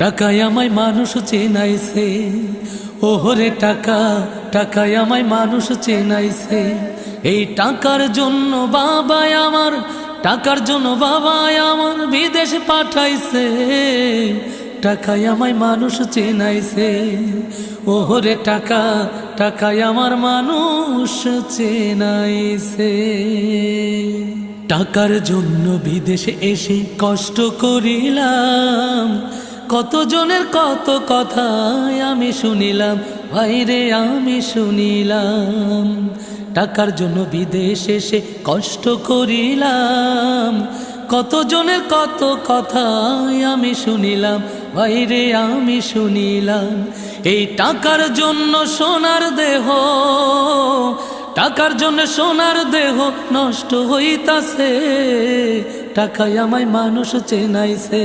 টাকায় আমায় মানুষ চেনাইছে, ওহরে টাকা, টাকায় আমায় মানুষ চেনাইছে। এই টাকার জন্য বাবাই আমার, টাকার জন্য বাবাই আমার বিদেশ পাঠাইছে। টাকায় আমায় মানুষ চেনাইছে, ওহরে টাকা, টাকায় আমার মানুষ চেনাইছে। টাকার জন্য বিদেশে এসে কষ্ট করিলাম, কতজনের কত কথা আমি শুনিলাম, ভাইরে আমি শুনিলাম। টাকার জন্য বিদেশে এসে কষ্ট করিলাম, কতজনের কত কথা আমি শুনিলাম, ভাইরে আমি শুনিলাম। এই টাকার জন্য সোনার দেহ, টাকার জন্য সোনার দেহ নষ্ট হইতাছে। টাকায় আমায় মানুষ চেনাইছে।